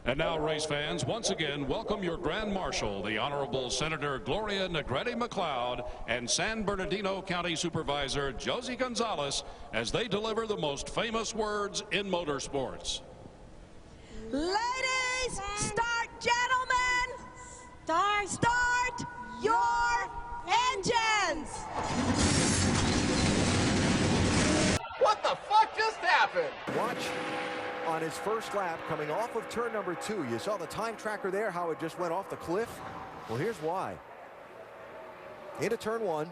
And now, race fans, once again, welcome your Grand Marshal, the Honorable Senator Gloria Negrete-McLeod, and San Bernardino County Supervisor Josie Gonzalez, as they deliver the most famous words in motorsports. Ladies, start, gentlemen. Start your engines. What the fuck just happened? Watch on his first lap coming off of turn number 2. You saw the time tracker there, how it just went off the cliff. Well, here's why. Into turn 1.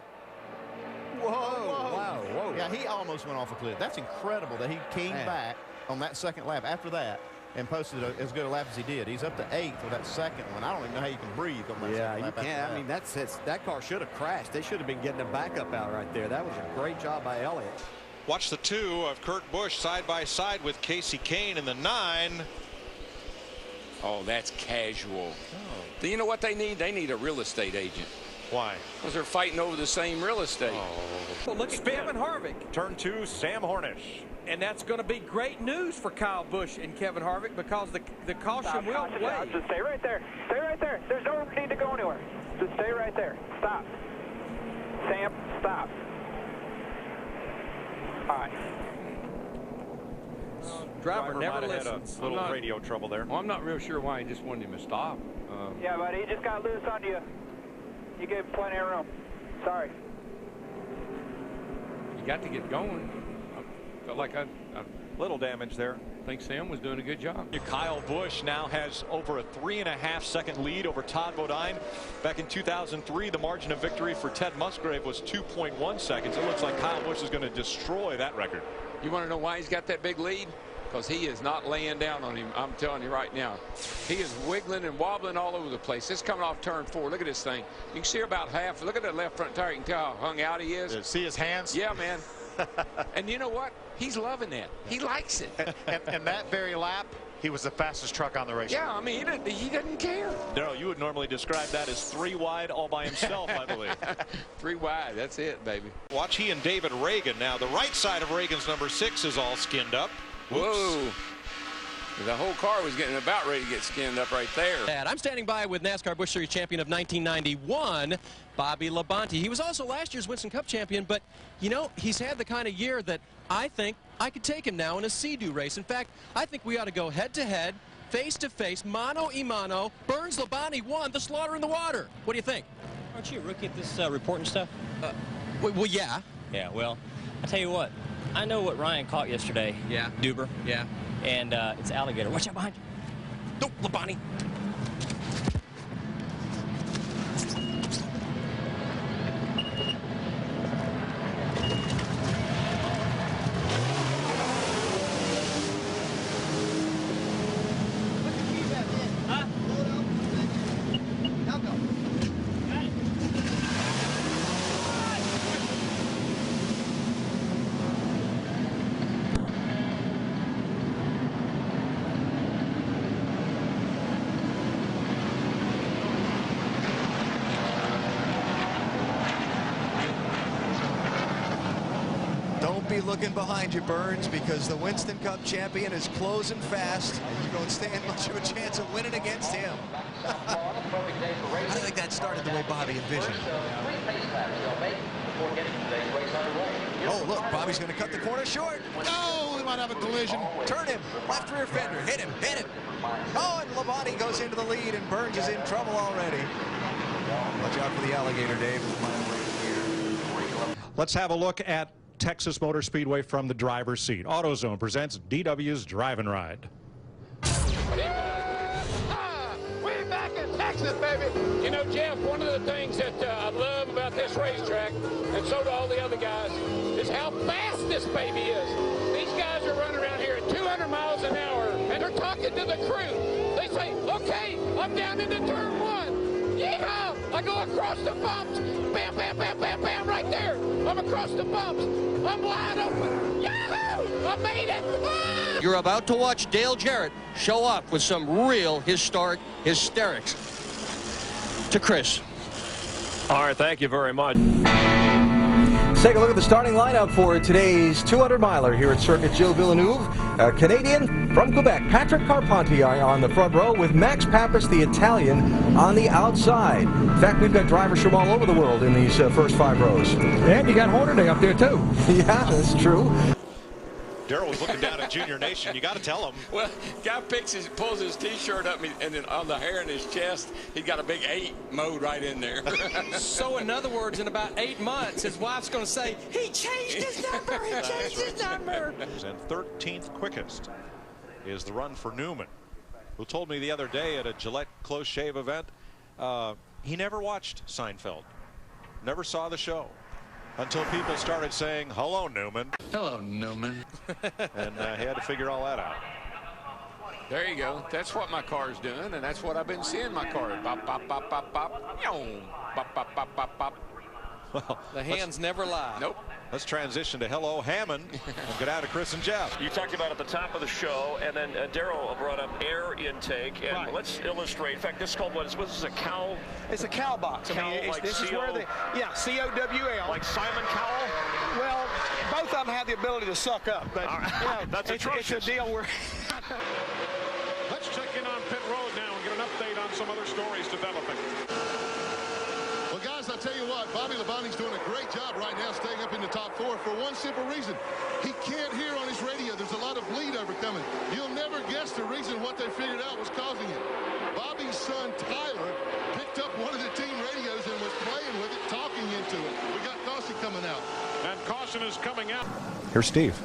Whoa. Wow, whoa. Yeah, he almost went off a cliff. That's incredible that he came back on that second lap after that and posted as good a lap as he did. He's up to 8th for that second one. I don't even know how you can breathe on that second lap. Yeah, you can't. I mean, that car should have crashed. They should have been getting a backup out right there. That was a great job by Elliott. Watch the 2 of Kurt Busch side by side with Casey Kane in the 9. Oh, that's casual. Oh. Do you know what they need? They need a real estate agent. Why? Because they're fighting over the same real estate. Oh. Well, look at Kevin Harvick. Turn 2, Sam Hornish. And that's going to be great news for Kyle Busch and Kevin Harvick, because the caution will weigh. Just stay right there. Stay right there. There's no need to go anywhere. Just stay right there. Stop. Sam, stop. All right. Driver never might have had listens. a little radio trouble there. Well, I'm not real sure why he just wanted him to stop. Yeah, but he just got loose on you. You gave him plenty of room. Sorry. You got to get going. I felt like I Little damage there. think Sam was doing a good job. Kyle Busch now has over a 3.5-second lead over Todd Bodine. Back in 2003, the margin of victory for Ted Musgrave was 2.1 seconds. It looks like Kyle Busch is going to destroy that record. You want to know why he's got that big lead? Because he is not laying down on him. I'm telling you right now. He is wiggling and wobbling all over the place. It's coming off turn 4. Look at this thing. You can see about half. Look at that left front tire. You can tell how hung out he is. See his hands? Yeah, man. And you know what? He's loving that. He likes it. And that very lap, he was the fastest truck on the race. Yeah, I mean, he doesn't care. No, you would normally describe that as 3 wide all by himself, I believe. 3 wide. That's it, baby. Watch he and David Ragan. Now the right side of Ragan's number 6 is all skinned up. Whoa. The whole car was getting about ready to get skinned up right there. I'm standing by with NASCAR Busch Series champion of 1991, Bobby Labonte. He was also last year's Winston Cup champion, but, you know, he's had the kind of year that I think I could take him now in a Sea-Doo race. In fact, I think we ought to go head-to-head, face-to-face, mano-a-mano. Burns Labonte won the Slaughter in the Water. What do you think? Aren't you a rookie at this reporting stuff? Well, yeah. Yeah, well, I tell you what. I know what Ryan caught yesterday. Yeah. Duber. Yeah. And it's alligator. Watch out behind you. No, Labonte. Don't be looking behind you, Burns, because the Winston Cup champion is closing fast, and you don't stand much of a chance of winning against him. I think that started the way Bobby envisioned. Oh, look, Bobby's going to cut the corner short. Oh, we might have a collision. Turn him, left rear fender, hit him, hit him. Oh, and Labonte goes into the lead, and Burns is in trouble already. Watch out for the alligator, Dave. Let's have a look at Texas Motor Speedway from the driver's seat. AutoZone presents DW's Drive and Ride. We're back in Texas, baby. You know, Jeff, one of the things that I love about this racetrack, and so do all the other guys, is how fast this baby is. These guys are running around here at 200 miles an hour, and they're talking to the crew. They say, okay, I'm down into turn 1. Yeehaw! I go across the bumps. Bam, bam, bam, bam, bam, right there. I'm across the bumps. I'm wide open. Yahoo! I made it! Ah! You're about to watch Dale Jarrett show off with some real historic hysterics. To Chris. All right, thank you very much. Let's take a look at the starting lineup for today's 200-miler here at Circuit Joe Villeneuve. Canadian from Quebec, Patrick Carpentier on the front row with Max Pappas, the Italian, on the outside. In fact, we've got drivers from all over the world in these first 5 rows. And you got Hornish up there, too. Yeah, that's true. Darrell was looking down at Junior Nation. You got to tell him. Well, guy pulls his T-shirt up, and then on the hair in his chest, he's got a big 8 mode right in there. So, in other words, in about 8 months, his wife's going to say, he changed his number, he changed his number. And 13th quickest is the run for Newman, who told me the other day at a Gillette close shave event, he never watched Seinfeld, never saw the show. Until people started saying, hello, Newman. Hello, Newman. And he had to figure all that out. There you go. That's what my car's doing, and that's what I've been seeing my car. Bop, bop, bop, bop, bop. Bop, bop, bop, bop, bop. Well, the hands never lie. Nope. Let's transition to Hello Hammond and go down to Chris and Jeff. You talked about at the top of the show, and then Darrell brought up air intake, and right. Let's illustrate. In fact, this is called what? This is a cow. It's a cow box. Cow, I mean, like this is where the COWL. Like Simon Cowell. Well, both of them have the ability to suck up, but That's it's a deal where. Let's check in on pit road now and get an update on some other stories developing. Well, guys, I'll tell you what, Bobby Labonte's doing a great job right now staying up in the top 4 for one simple reason. He can't hear on his radio. There's a lot of bleed over coming. You'll never guess the reason what they figured out was causing it. Bobby's son, Tyler, picked up one of the team radios and was playing with it, talking into it. We got caution coming out. And caution is coming out. Here's Steve.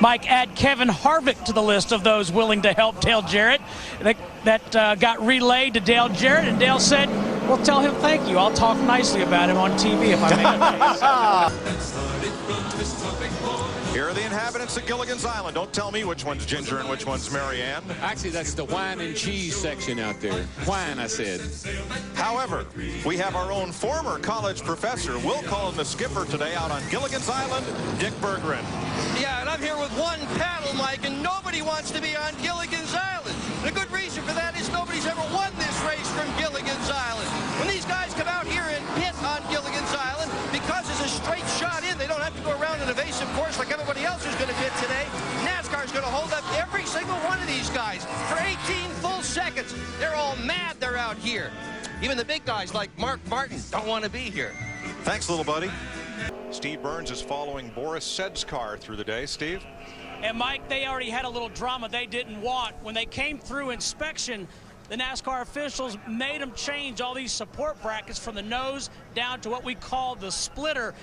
Mike, add Kevin Harvick to the list of those willing to help Dale Jarrett. That got relayed to Dale Jarrett, and Dale said, well, tell him thank you. I'll talk nicely about him on TV if I may. Here are the inhabitants of Gilligan's Island. Don't tell me which one's Ginger and which one's Marianne. Actually, that's the wine and cheese section out there. Wine, I said. However, we have our own former college professor. We'll call him the skipper today out on Gilligan's Island, Dick Berggren. Yeah, and I'm here with one paddle, Mike, and nobody wants to be on Gilligan's Island. And a good reason for that is nobody's ever won this race from Gilligan's Island. When these guys come out here and pit on Gilligan's Island, because it's a straight shot in, they don't have to go around an evasive course like everybody else who's going to pit today. NASCAR's going to hold up every single one of these guys for 18 full seconds. They're all mad they're out here. Even the big guys like Mark Martin don't want to be here. Thanks, little buddy. Steve Burns is following Boris Said's car through the day. Steve? And Mike, they already had a little drama they didn't want. When they came through inspection, the NASCAR officials made them change all these support brackets from the nose down to what we call the splitter.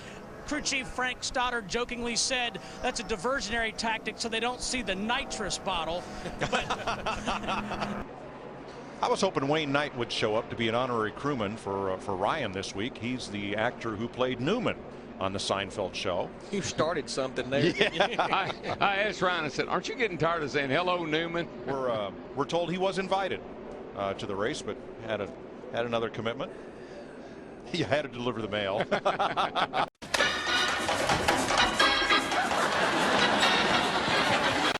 Crew Chief Frank Stoddard jokingly said that's a diversionary tactic so they don't see the nitrous bottle. I was hoping Wayne Knight would show up to be an honorary crewman for Ryan this week. He's the actor who played Newman on the Seinfeld show. You started something there. Yeah. I asked Ryan, I said, aren't you getting tired of saying hello, Newman? We're told he was invited to the race, but had another commitment. He had to deliver the mail.